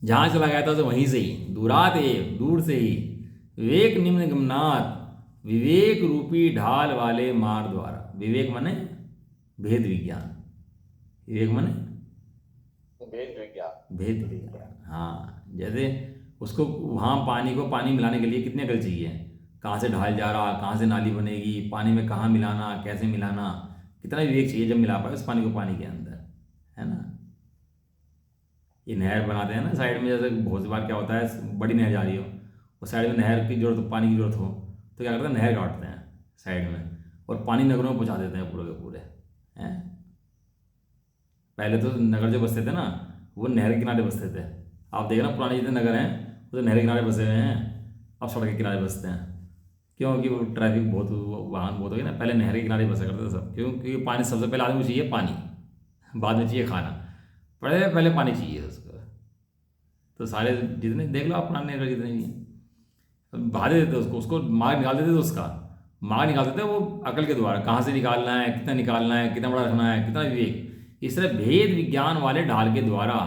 S1: जहाँ चला गया था तो वहीं से ही, दूरात एव, दूर से ही, विवेक निम्न गमनात, विवेक रूपी ढाल वाले मार्ग द्वारा। विवेक माने भेद विज्ञान, विवेक माने भेद विज्ञान। हाँ, जैसे उसको वहाँ पानी को पानी मिलाने के लिए कितने कल चाहिए, कहाँ से ढाल जा रहा, कहाँ से नाली बनेगी, पानी में कहाँ मिलाना, कैसे मिलाना, कितना विवेक चाहिए जब मिला पाए उस पानी को पानी के अंदर, है ना। ये नहर बनाते हैं ना साइड में, जैसे बहुत सी बार क्या होता है, बड़ी नहर जा रही हो और साइड में नहर की जरूरत, पानी की जरूरत हो, तो क्या करते हैं, नहर काटते हैं साइड में और पानी नगरों में पहुँचा देते हैं पूरे के पूरे, हैं। पहले तो नगर जो बसते थे ना वो नहर के किनारे बसते थे। आप देखना पुराने जितने नगर हैं वो तो नहर के किनारे बसे हुए हैं, अब सड़क के किनारे बसते हैं। क्योंकि वो ट्रैफिक बहुत, वाहन बहुत हो गया ना, पहले नहर के किनारे बसा करते थे सब, क्योंकि पानी सबसे पहले आदमी को चाहिए पानी, बाद में चाहिए खाना, पहले पानी चाहिए उसको। तो सारे जितने देख लो आप पुराने नगर जितने भी हैं, बहा देते थे उसको मार्ग निकाल देते थे, उसका मार्ग निकाल देते वो अकल के द्वारा, कहाँ से निकालना है, कितना निकालना है, कितना बड़ा रखना है, कितना विवेक, इस तरह भेद विज्ञान वाले ढाल के द्वारा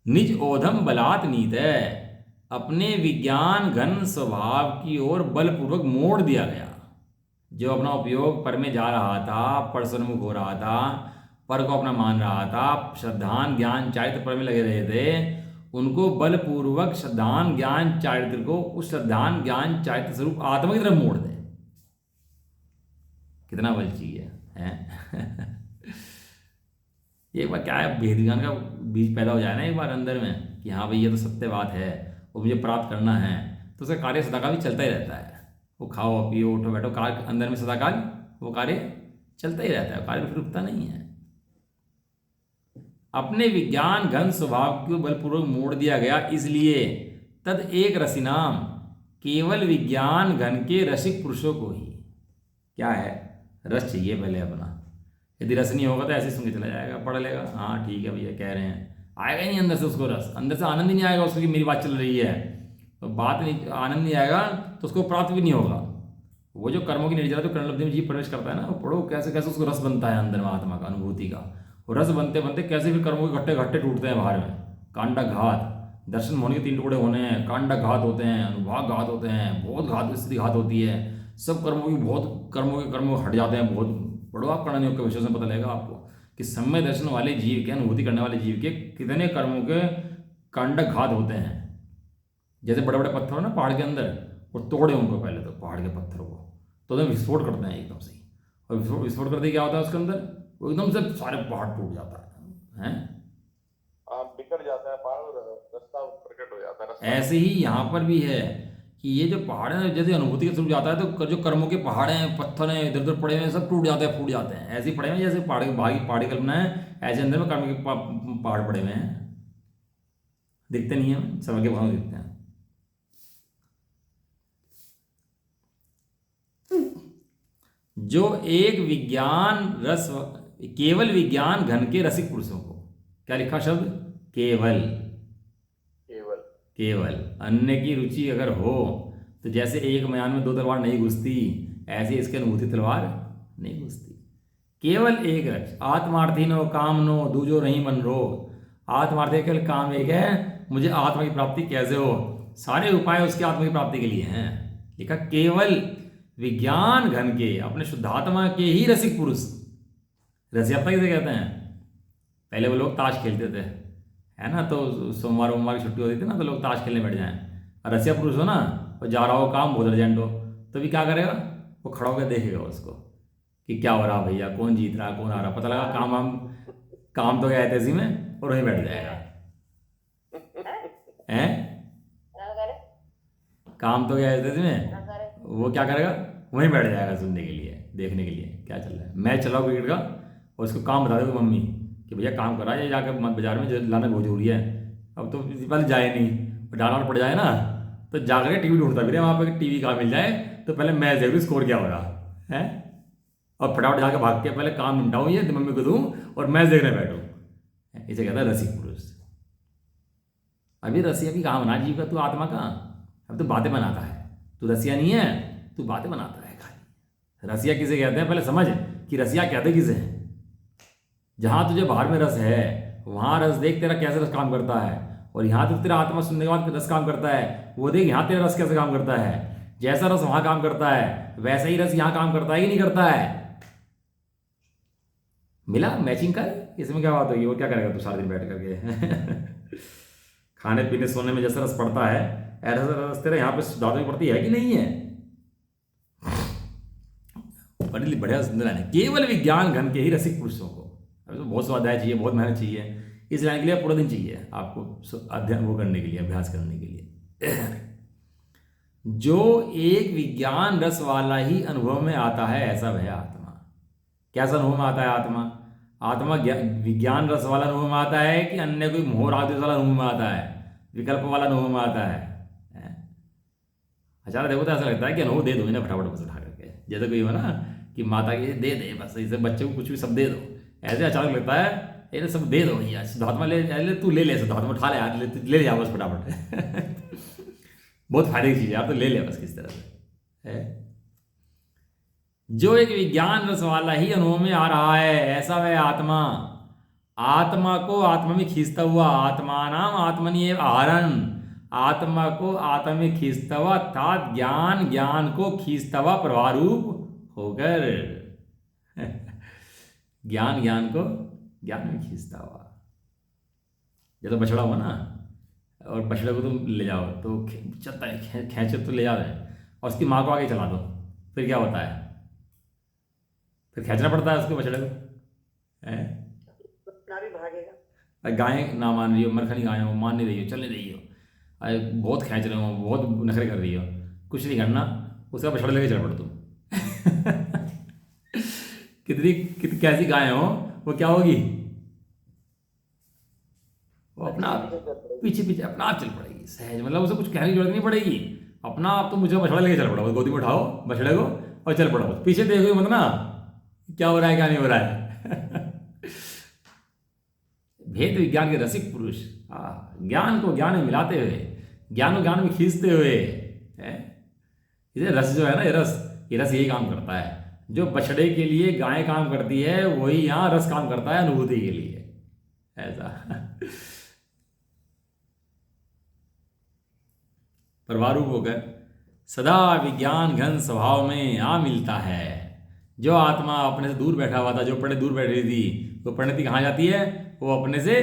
S1: निज ओधम बलात् नीत है, अपने विज्ञान घन स्वभाव की ओर बलपूर्वक मोड़ दिया गया। जो अपना उपयोग पर में जा रहा था, पर सन्मुख हो रहा था, पर को अपना मान रहा था, श्रद्धान ज्ञान चारित्र पर में लगे रहे थे, उनको बलपूर्वक श्रद्धान ज्ञान चारित्र को उस श्रद्धान ज्ञान चारित्र स्वरूप आत्मा की तरफ मोड़ दे। कितना बल चाहिए, है। एक बार क्या है, भेद विज्ञान का बीज पैदा हो जाए ना एक बार अंदर में कि हाँ भाई ये तो सत्य बात है और मुझे प्राप्त करना है, तो उसका कार्य सदाकाल भी चलता ही रहता है। वो खाओ पियो उठो बैठो, कार्य अंदर में सदाकाल वो कार्य चलता ही रहता है, कार्य फिर रुकता नहीं है। अपने विज्ञान घन स्वभाव को बलपूर्वक मोड़ दिया गया, इसलिए तद एक रसिनाम, केवल विज्ञान घन के रसिक पुरुषों को ही क्या है, रस चाहिए पहले अपना। यदि रस नहीं होगा तो ऐसे सुन के चला जाएगा, पढ़ लेगा, हाँ ठीक है भैया कह रहे हैं, आएगा ही नहीं अंदर से उसको रस, अंदर से आनंद ही नहीं आएगा उसको कि मेरी बात चल रही है, तो बात नहीं, आनंद नहीं आएगा तो उसको प्राप्त भी नहीं होगा। वो जो कर्मों की निर्जरा तो कर्णलब्धि में जीव प्रवेश करता है ना, पढ़ो कैसे कैसे उसको रस बनता है अंदर में आत्मा का, अनुभूति का, और रस बनते बनते कैसे फिर कर्मों के घट्टे घट्टे टूटते हैं बाहर में। कांडाघात, दर्शन होने के 3 टुकड़े होने हैं, कांडाघात होते हैं, अनुभाग घात होते हैं, बहुत घात स्थिति घात होती है, सब कर्मों की बहुत कर्मों हट जाते हैं बहुत। पढ़ो आप कर्ण योग के विषय से पता लगेगा आपको कि सम्यक दर्शन वाले जीव के, अनुभूति करने वाले जीव के कितने कर्मों के कांडक घात होते हैं। जैसे बड़े बड़े पत्थर हो ना पहाड़ के अंदर, और तोड़े उनको पहले तो पहाड़ के पत्थरों को, तो उन्हें विस्फोट करते हैं एकदम से ही, और विस्फोट करते क्या होता है उसके अंदर, वो एकदम से सारे पहाड़ टूट जाता है, हैं?
S2: बिखर जाता है पहाड़ और रास्ता प्रकट हो जाता है, रास्ता
S1: ऐसे ही यहाँ पर भी है कि ये जो पहाड़ है जैसे अनुभूति के थ्रू जाता है तो जो कर्मों के पहाड़ हैं, पत्थर हैं, इधर उधर पड़े हुए हैं, सब टूट जाते हैं, फूट जाते हैं। ऐसे ही पड़े हुए हैं जैसे पहाड़ी कल्पना है, ऐसे अंदर में कर्म के पहाड़ पड़े हुए हैं, दिखते नहीं है, समय के भाव दिखते हैं। जो एक विज्ञान रस, केवल विज्ञान घन के रसिक पुरुषों को, क्या लिखा शब्द? केवल।
S2: केवल
S1: केवल अन्य की रुचि अगर हो तो जैसे एक म्यान में दो तलवार नहीं घुसती, ऐसे इसके अनुभूति तलवार नहीं घुसती। केवल एक रच आत्मार्थी नो काम नो दूजो नहीं मन रोग। आत्मार्थी केवल काम एक है, मुझे आत्मा की प्राप्ति कैसे हो, सारे उपाय उसके आत्मा की प्राप्ति के लिए हैं। लिखा केवल विज्ञान घन के, अपने शुद्धात्मा के ही रसिक पुरुष। रसिकता किसे कहते हैं? पहले वो लोग ताश खेलते थे, है ना, तो सोमवार की छुट्टी होती थी ना, तो लोग ताश खेलने बैठ जाएं। और रसिया पुरुष हो ना, वो जा रहा हो काम बहुत अर्जेंट हो, तो भी क्या करेगा, वो खड़ा होकर देखेगा उसको कि क्या हो रहा भैया, कौन जीत रहा कौन आ रहा, पता लगा काम तो गया है तेजी में, और वहीं बैठ जाएगा। हैं? काम तो गया है तेजी में, वो क्या करेगा, वहीं बैठ जाएगा सुनने के लिए, देखने के लिए क्या चल रहा है। मैच चला क्रिकेट का, और उसको काम बता देगा मम्मी कि भैया काम करा ये जाकर बाजार में लाना बहुत जरूरी है। अब तो पहले जाए नहीं, डालना पड़ जाए ना, तो जाकर के टीवी ढूंढता भी रहे वहाँ पे, टीवी कहाँ मिल जाए, तो पहले मैच देख स्कोर क्या हो रहा है, और फटाफट जाकर भाग के पहले काम निपटाऊँ ये मम्मी को दूँ और मैच देखने बैठूँ। इसे कहता है रसिक पुरुष। अभी रसिया भी कहाँ बना जीव का, तू आत्मा का, अब तो बातें बनाता है, तू रसिया नहीं है, तू बातें बनाता है खाली। रसिया किसे कहते हैं पहले समझ कि रसिया कहते किसे हैं। जहाँ तुझे बाहर में रस है वहाँ रस देख तेरा कैसे रस काम करता है, और यहाँ तो तेरा आत्मा सुनने के बाद रस काम करता है, वो देख यहाँ तेरा रस कैसे काम करता है। जैसा रस वहाँ काम करता है वैसा ही रस यहाँ काम करता है कि नहीं करता है। मिला मैचिंग कर, इसमें क्या बात होगी, और क्या करेगा तू सारा दिन बैठ करके खाने पीने सोने में जैसा रस पड़ता है ऐसा रस तेरा यहाँ पे दांतों में पड़ती है कि नहीं है। बड़ी बढ़िया सुंदर है। केवल विज्ञान घन के ही रसिक पुरुषों को, अभी तो बहुत स्वाध्याय चाहिए, बहुत मेहनत चाहिए, इस लाइन के लिए पूरा दिन चाहिए आपको अध्ययन वो करने के लिए, अभ्यास करने के लिए। जो एक विज्ञान रस वाला ही अनुभव में आता है ऐसा वह आत्मा। कैसा अनुभव में आता है आत्मा? आत्मा विज्ञान रस वाला अनुभव में आता है कि अन्य कोई मोह राग वाला अनुभव में आता है, विकल्प वाला अनुभव में आता है? अचानक देखो तो ऐसा लगता है कि अनुभव दे दो इन्हें फटाफट बस उठा करके, जैसे कोई हो ना कि माता की दे दे बस, इसे बच्चे को कुछ भी सब दे दो, ऐसे अचानक लगता है ये सब दे दो भैया, शुद्धात्मा ले तू ले ले, शुद्धात्मा उठा ले यार, ले जा बस फटाफट। बहुत फायदे की चीज़ है यार, तो ले ले बस किस तरह से है। जो एक विज्ञान रस वाला ही अनुभव में आ रहा है ऐसा वह आत्मा। आत्मा को आत्मा में खींचता हुआ, आत्मा नाम आत्मनीय आहरण, आत्मा को आत्मा में खींचता हुआ तात ज्ञान, ज्ञान को खींचता हुआ प्रभारूप होकर। ज्ञान, ज्ञान को ज्ञान में खींचता हुआ। जैसे बछड़ा हुआ ना, और बछड़े को तुम ले जाओ तो चलता है, खींचे तो ले जा रहे हैं, और उसकी माँ को आगे चला दो, फिर क्या होता है? फिर खींचना पड़ता है उसको, बछड़े को है।
S3: भी भागेगा।
S1: गाय ना मान रही हो, मरखनी गाय हो, मान नहीं रही हो, चल नहीं रही हो, अरे बहुत खींच रहे हो, बहुत नखरे कर रही हो, कुछ नहीं करना, उसका बछड़ा लेके चल पड़ तुम। कितनी कैसी गाय हो, वो क्या होगी, वो अपना पीछे पीछे अपना आप चल पड़ेगी सहज, मतलब उसे कुछ कहने की जरूरत नहीं पड़ेगी, अपना आप तो मुझे बछड़ा लेके चल पड़ो, गोदी में उठाओ बछड़े को और चल पड़ो, पीछे देखो मत ना क्या हो रहा है क्या नहीं हो रहा है। भेद विज्ञान के रसिक पुरुष, ज्ञान को ज्ञान में मिलाते हुए, ज्ञान को ज्ञान में खींचते हुए, इसे रस जो है ना, ये रस यही काम करता है। जो बछड़े के लिए गाय काम करती है वही यहाँ रस काम करता है अनुभूति के लिए, ऐसा। प्रभारूप होकर सदा विज्ञान घन स्वभाव में आ मिलता है। जो आत्मा अपने से दूर बैठा हुआ था, जो पढ़े दूर बैठी थी, वो परिणति कहाँ जाती है? वो अपने से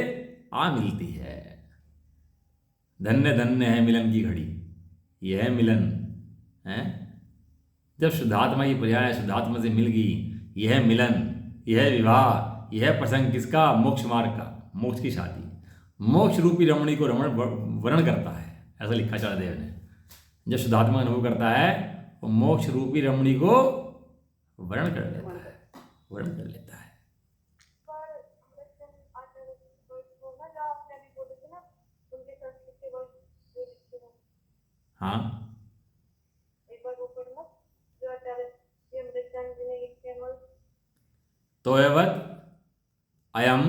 S1: आ मिलती है। धन्य धन्य है मिलन की घड़ी, यह है मिलन है जब शुद्धात्मा की पर्याय शुद्धात्मा से मिल गई, यह है मिलन, यह विवाह, यह प्रसंग किसका? मोक्ष मार्ग का, मोक्ष की शादी। मोक्ष रूपी रमणी को रमण वर्ण करता है, ऐसा लिखा आचार्य देव ने। जब शुद्धात्मा अनुभव करता है वो मोक्ष रूपी रमणी को वर्ण कर लेता है, वर्ण कर लेता है। हाँ, तो एवत अयम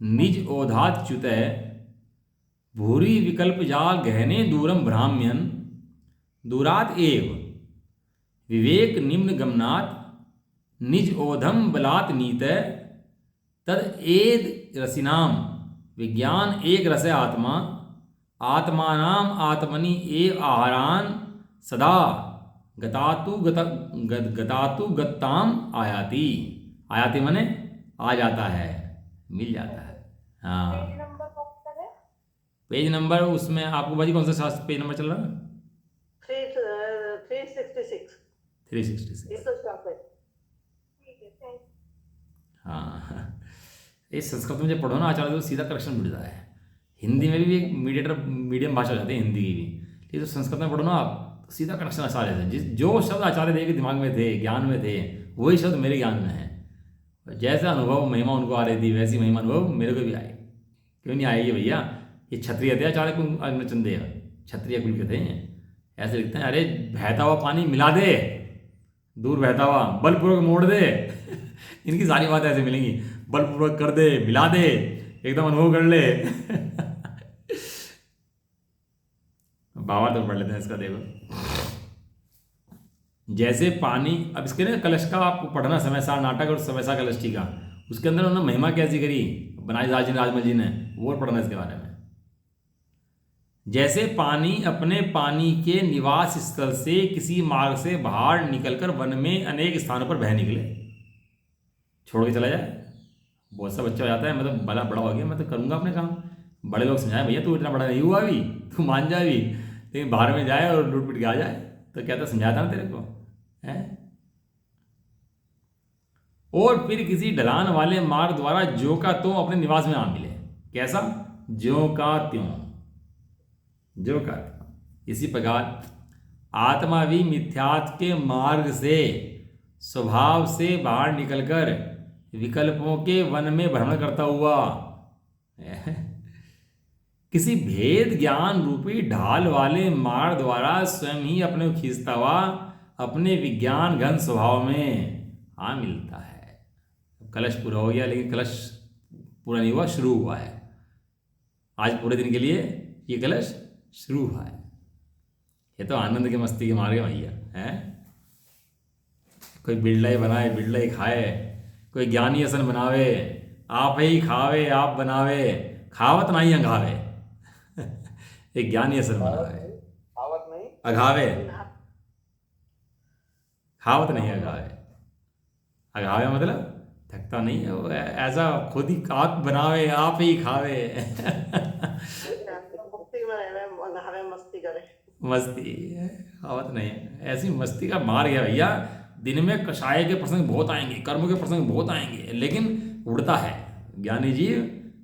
S1: निज ओधाच्युत भूरि विकल्प जाल गहने दूरम भ्राम्यन दूरात एव विवेक निम्न गमनात् निज ओधम बलात् नीत तद एद रसिनाम विज्ञान एक रस आत्मा आत्मानाम आत्मनि एव आहारान सदा गतातु गत्ताम आयाति। आयाति माने आ जाता है, मिल जाता है। हाँ, पेज नंबर उसमें आपको भाजी कौन सा शास्त्र पेज नंबर चल रहा है?
S3: 366।
S1: 366। हाँ, इस संस्कृत में जब पढ़ो ना आचार्य तो सीधा करेक्शन मिलता है। हिंदी में भी एक मीडियम भाषा हो जाती है हिंदी की भी, लेकिन तो संस्कृत में पढ़ो ना आप तो सीधा कनेक्शन आ जाता है। जो शब्द आचार्य देव के दिमाग में थे, ज्ञान में थे, वही शब्द मेरे ज्ञान में है। जैसा अनुभव महिमा उनको आ रही थी वैसी महिमा अनुभव मेरे को भी आए। क्यों नहीं आएगी भैया? ये क्षत्रिय थे आचार्य अग्निचंदेव, क्षत्रिय कुल के थे। ऐसे लिखते हैं, अरे बहता हुआ पानी मिला दे, दूर बहता हुआ बलपूर्वक मोड़ दे इनकी सारी बातें ऐसे मिलेंगी, बलपूर्वक कर दे, मिला दे, एकदम अनुभव कर ले बाबा तो पढ़ लेते हैं इसका, देखो जैसे पानी। अब इसके ना कलश का आपको पढ़ना, समय सार नाटक और समय सार कलष्टी का, उसके अंदर उन्होंने महिमा कैसी करी बनाई राजमल जी ने, वो पढ़ना इसके बारे में। जैसे पानी अपने पानी के निवास स्थल से किसी मार्ग से बाहर निकलकर वन में अनेक स्थानों पर बह निकले, छोड़ के चला जाए। बहुत सा बच्चा हो जाता है, मतलब बड़ा बड़ा हो गया, मैं तो करूँगा अपने काम। बड़े लोग समझाए भैया तू इतना बड़ा नहीं हुआ अभी, तू मान जा भी, लेकिन बाहर में जाए और लूट पिट के आ जाए तो कहता समझाता ना तेरे को है। और फिर किसी ढलान वाले मार्ग द्वारा ज्यों का त्यों अपने निवास में आ मिले। कैसा? ज्यों का त्यों, ज्यों का त्यों। इसी प्रकार आत्मा भी मिथ्यात्व के मार्ग से स्वभाव से बाहर निकलकर विकल्पों के वन में भ्रमण करता हुआ किसी भेद ज्ञान रूपी ढाल वाले मार्ग द्वारा स्वयं ही अपने को खींचता हुआ अपने विज्ञान घन स्वभाव में आ मिलता है। कलश पूरा हो गया, लेकिन कलश पूरा नहीं हुआ, शुरू हुआ है। आज पूरे दिन के लिए ये कलश शुरू हुआ है। ये तो आनंद के मस्ती के मार्ग भैया है। कोई बिरलाई बनाए, बिरलाई खाए, कोई ज्ञानी असन बनावे, आप ही खावे आप बनावे, खावत नहीं अंगावे एक ज्ञानी असन बनावे,
S2: आवत नहीं
S1: अघावे, खावत नहीं अघावे। अघावे मतलब थकता नहीं है वो, ऐसा खुद ही आप बनावे आप ही खावे
S3: मस्ती करे,
S1: मस्ती आवत नहीं है। ऐसी मस्ती का मार्ग है भैया। दिन में कषाय के प्रसंग बहुत आएंगे, कर्म के प्रसंग बहुत आएंगे, लेकिन उड़ता है ज्ञानी जीव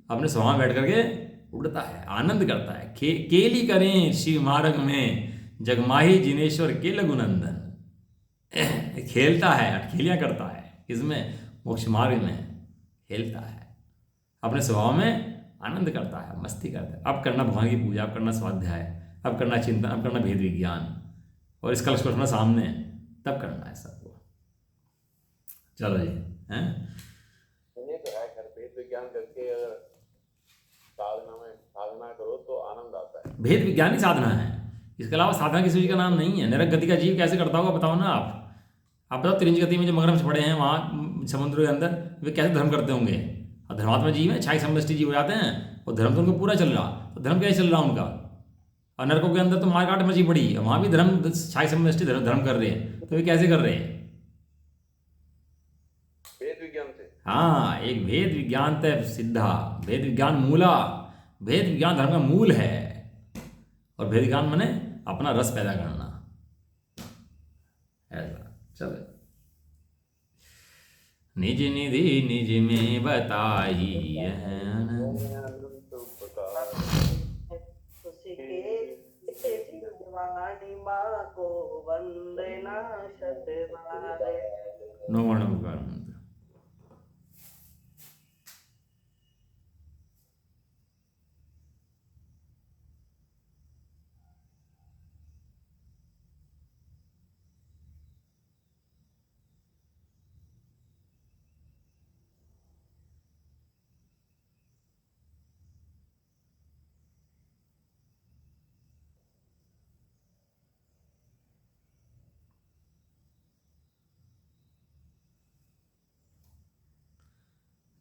S1: अपने स्वभाव बैठ करके उड़ता है, आनंद करता है। केली करें शिव मार्ग में जगमाही जिनेश्वर के लघुनंदन खेलता है, अटखेलियाँ करता है, इसमें मोक्ष मार्ग में खेलता है, अपने स्वभाव में आनंद करता है, मस्ती करता है। अब करना भगवान की पूजा, अब करना स्वाध्याय, अब करना चिंतन, अब करना भेद विज्ञान, और इसका लक्ष्य रखना सामने, तब करना है सबको। चलो जी, हैं
S2: ये तो है, कर भेद विज्ञान करके अगर साधना करो तो आनंद आता है।
S1: भेद विज्ञान ही साधना है, इसके अलावा साधना किसी चीज का नाम नहीं है। नरक गति का जीव कैसे करता होगा बताओ ना आप बताओ। त्रिंज गति में जो मगरमच्छ पड़े हैं वहाँ समुद्र के अंदर, वे कैसे धर्म करते होंगे? और धर्मात्मा जीव है, क्षाय समष्टि जीव हो जाते हैं, और धर्म तो उनको पूरा चल रहा, तो धर्म कैसे चल रहा उनका? और नरकों के अंदर तो मार काट मची पड़ी, वहाँ भी धर्म क्षाय समष्टि धर्म कर रहे हैं, तो वे कैसे कर रहे हैं?
S2: भेद विज्ञान से।
S1: हाँ, एक भेद विज्ञान तय सिद्धा, भेद विज्ञान मूला। भेद विज्ञान धर्म का मूल है, और भेद विज्ञान माने अपना रस पैदा करना। ऐसा चलो निज निधि निज में बताई है
S2: अनंत उपकार
S3: उसी के वाणी माँ को वंदना शतबारे।
S1: नो उपकार मंत्र।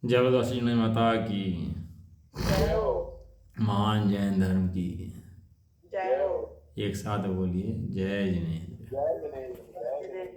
S1: जय बोलो श्री माता की,
S3: जय हो,
S1: महान जैन धर्म की।
S3: जय हो।
S1: एक साथ बोलिए, जय जिनेंद्र।